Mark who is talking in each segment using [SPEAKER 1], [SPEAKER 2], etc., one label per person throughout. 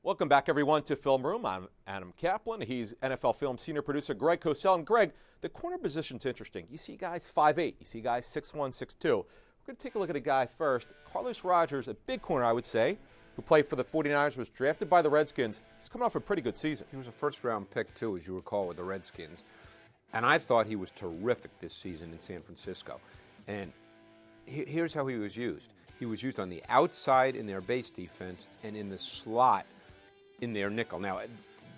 [SPEAKER 1] Welcome back, everyone, to Film Room. I'm Adam Kaplan. He's NFL Film senior producer Greg Cosell. And Greg, the corner position's interesting. You see guys 5'8", you see guys 6'1", 6'2". We're going to take a look at a guy first. Carlos Rogers, a big corner, I would say, who played for the 49ers, was drafted by the Redskins. He's coming off a pretty good season.
[SPEAKER 2] He was a first-round pick, too, as you recall, with the Redskins. And I thought he was terrific this season in San Francisco. And here's how he was used. He was used on the outside in their base defense and in the slot in their nickel. Now,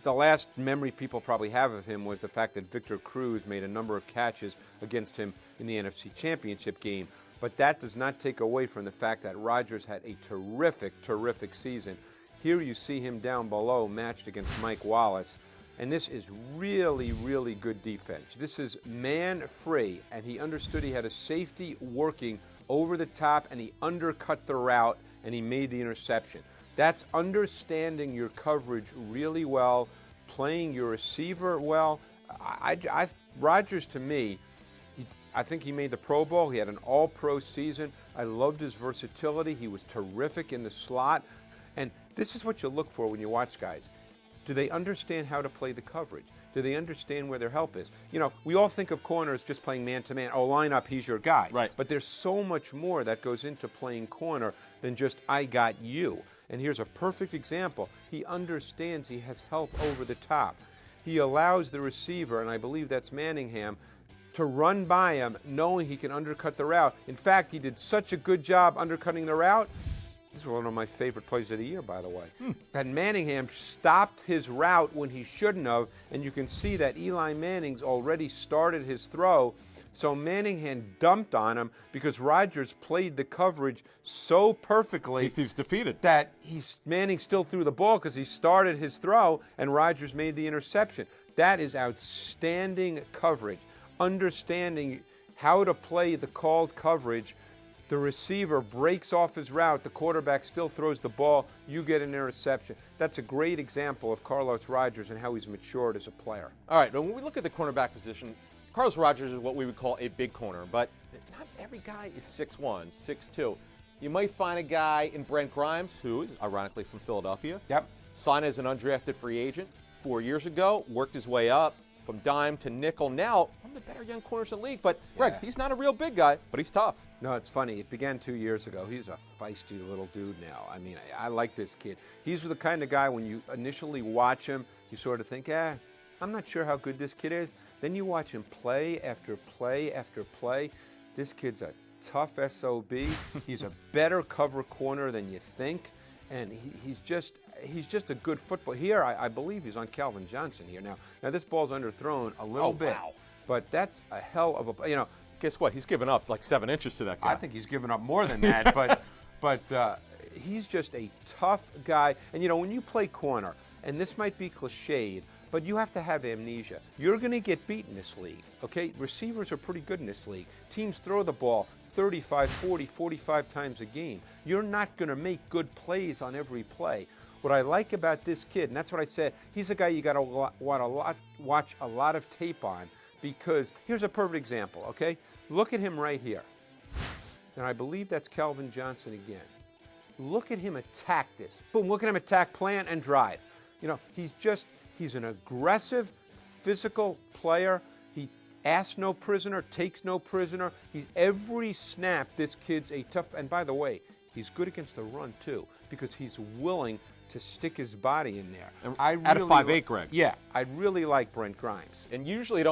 [SPEAKER 2] the last memory people probably have of him was the fact that Victor Cruz made a number of catches against him in the NFC Championship game. But that does not take away from the fact that Rodgers had a terrific season. Here you see him down below matched against Mike Wallace. And this is really good defense. This is man-free, and he understood he had a safety working over the top, and he undercut the route, and he made the interception. That's understanding your coverage really well, playing your receiver well. Rodgers, to me, I think he made the Pro Bowl. He had an all-pro season. I loved his versatility. He was terrific in the slot. And this is what you look for when you watch guys. Do they understand how to play the coverage? Do they understand where their help is? You know, we all think of corners just playing man-to-man. Oh, line up, he's your guy.
[SPEAKER 1] Right.
[SPEAKER 2] But there's so much more that goes into playing corner than just, I got you. And here's a perfect example. He understands he has help over the top. He allows the receiver, and I believe that's Manningham, to run by him knowing he can undercut the route. In fact, he did such a good job undercutting the route. This is one of my favorite plays of the year, by the way. That Manningham stopped his route when he shouldn't have, and you can see that Eli Manning's already started his throw. So Manningham dumped on him because Rodgers played the coverage so perfectly.
[SPEAKER 1] He's defeated.
[SPEAKER 2] That Manning still threw the ball because he started his throw, and Rodgers made the interception. That is outstanding coverage. Understanding how to play the called coverage. The receiver breaks off his route. The quarterback still throws the ball. You get an interception. That's a great example of Carlos Rogers and how he's matured as a player.
[SPEAKER 1] All right, when we look at the cornerback position, Carlos Rogers is what we would call a big corner, but not every guy is 6'1", 6'2". You might find a guy in Brent Grimes, who is ironically from Philadelphia.
[SPEAKER 2] Yep.
[SPEAKER 1] Signed as an undrafted free agent 4 years ago, worked his way up from dime to nickel. Now, one of the better young corners in the league. But, Greg, he's not a real big guy, but he's tough.
[SPEAKER 2] No, it's funny. It began 2 years ago. He's a feisty little dude now. I mean, I like this kid. He's the kind of guy when you initially watch him, you sort of think, I'm not sure how good this kid is. Then you watch him play after play after play. This kid's a tough SOB. He's a better cover corner than you think. And he's just a good football. Here, I believe he's on Calvin Johnson here now. Now, this ball's underthrown a little bit.
[SPEAKER 1] Wow.
[SPEAKER 2] But that's a hell of a,
[SPEAKER 1] Guess what? He's given up like 7 inches to that guy.
[SPEAKER 2] I think he's given up more than that, but he's just a tough guy. And, when you play corner, and this might be cliched, but you have to have amnesia. You're going to get beat in this league, okay? Receivers are pretty good in this league. Teams throw the ball 35, 40, 45 times a game. You're not going to make good plays on every play. What I like about this kid, and that's what I said, he's a guy you got to watch a lot of tape on, because here's a perfect example, okay? Look at him right here. And I believe that's Calvin Johnson again. Look at him attack this. Boom, look at him attack, plant, and drive. He's an aggressive, physical player. He asks no prisoner, takes no prisoner. Every snap, this kid's a tough, and by the way, he's good against the run too, because he's willing to stick his body in there.
[SPEAKER 1] And at a 5'8", Greg.
[SPEAKER 2] Yeah, I really like Brent Grimes.
[SPEAKER 1] And you usually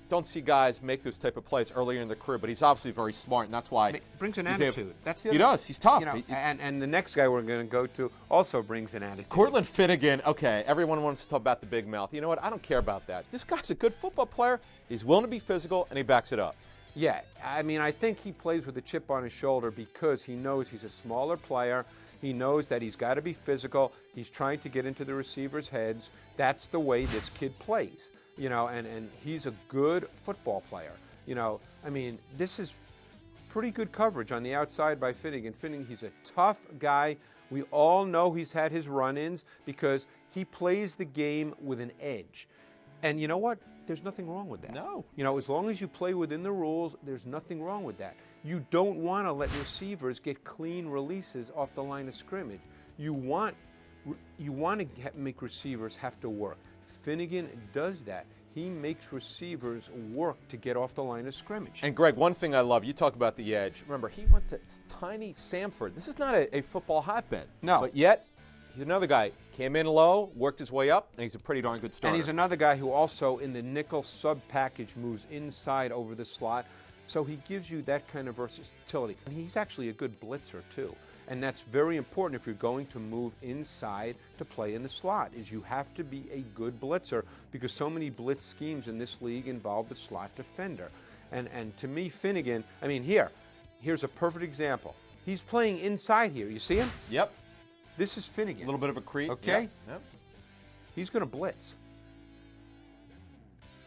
[SPEAKER 1] don't see guys make those type of plays earlier in the career, but he's obviously very smart, and that's why
[SPEAKER 2] brings an attitude.
[SPEAKER 1] He does. He's tough.
[SPEAKER 2] And the next guy we're going to go to also brings an attitude.
[SPEAKER 1] Cortland Finnegan. Okay, everyone wants to talk about the big mouth. You know what? I don't care about that. This guy's a good football player. He's willing to be physical, and he backs it up.
[SPEAKER 2] Yeah, I think he plays with a chip on his shoulder because he knows he's a smaller player. He knows that he's got to be physical. He's trying to get into the receivers' heads. That's the way this kid plays. And he's a good football player. This is pretty good coverage on the outside by Finnegan. He's a tough guy. We all know he's had his run-ins because he plays the game with an edge. And you know what? There's nothing wrong with that.
[SPEAKER 1] No.
[SPEAKER 2] As long as you play within the rules, there's nothing wrong with that. You don't want to let receivers get clean releases off the line of scrimmage. You want You want to make receivers have to work. Finnegan does that. He makes receivers work to get off the line of scrimmage.
[SPEAKER 1] And Greg, one thing I love, you talk about the edge. Remember, he went to tiny Samford. This is not a football hotbed.
[SPEAKER 2] No.
[SPEAKER 1] But yet, he's another guy. Came in low, worked his way up, and he's a pretty darn good starter.
[SPEAKER 2] And he's another guy who also, in the nickel sub package, moves inside over the slot. So he gives you that kind of versatility. And he's actually a good blitzer, too. And that's very important if you're going to move inside to play in the slot, is you have to be a good blitzer, because so many blitz schemes in this league involve the slot defender. And to me, Finnegan, I mean, here's a perfect example. He's playing inside here. You see him?
[SPEAKER 1] Yep.
[SPEAKER 2] This is Finnegan.
[SPEAKER 1] A little bit of a creep.
[SPEAKER 2] Okay.
[SPEAKER 1] Yep.
[SPEAKER 2] He's going to blitz.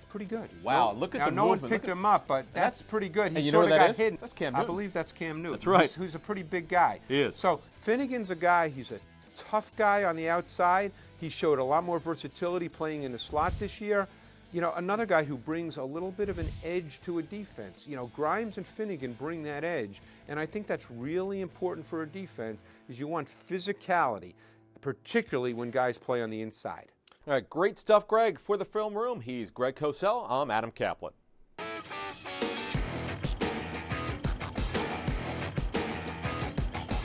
[SPEAKER 2] Pretty good.
[SPEAKER 1] Wow, look at
[SPEAKER 2] now,
[SPEAKER 1] the
[SPEAKER 2] no
[SPEAKER 1] movement.
[SPEAKER 2] one picked him up, but that's pretty good. He
[SPEAKER 1] And you know
[SPEAKER 2] sort
[SPEAKER 1] who
[SPEAKER 2] of
[SPEAKER 1] that
[SPEAKER 2] got
[SPEAKER 1] is?
[SPEAKER 2] hidden.
[SPEAKER 1] That's Cam
[SPEAKER 2] I
[SPEAKER 1] Newton.
[SPEAKER 2] believe that's Cam Newton.
[SPEAKER 1] That's right.
[SPEAKER 2] Who's a pretty big guy.
[SPEAKER 1] He is.
[SPEAKER 2] So Finnegan's a guy, he's a tough guy on the outside. He showed a lot more versatility playing in the slot this year. You know, another guy who brings a little bit of an edge to a defense. You know, Grimes and Finnegan bring that edge, and I think that's really important for a defense, is you want physicality, particularly when guys play on the inside.
[SPEAKER 1] All right, great stuff, Greg. For the Film Room, he's Greg Cosell. I'm Adam Kaplan.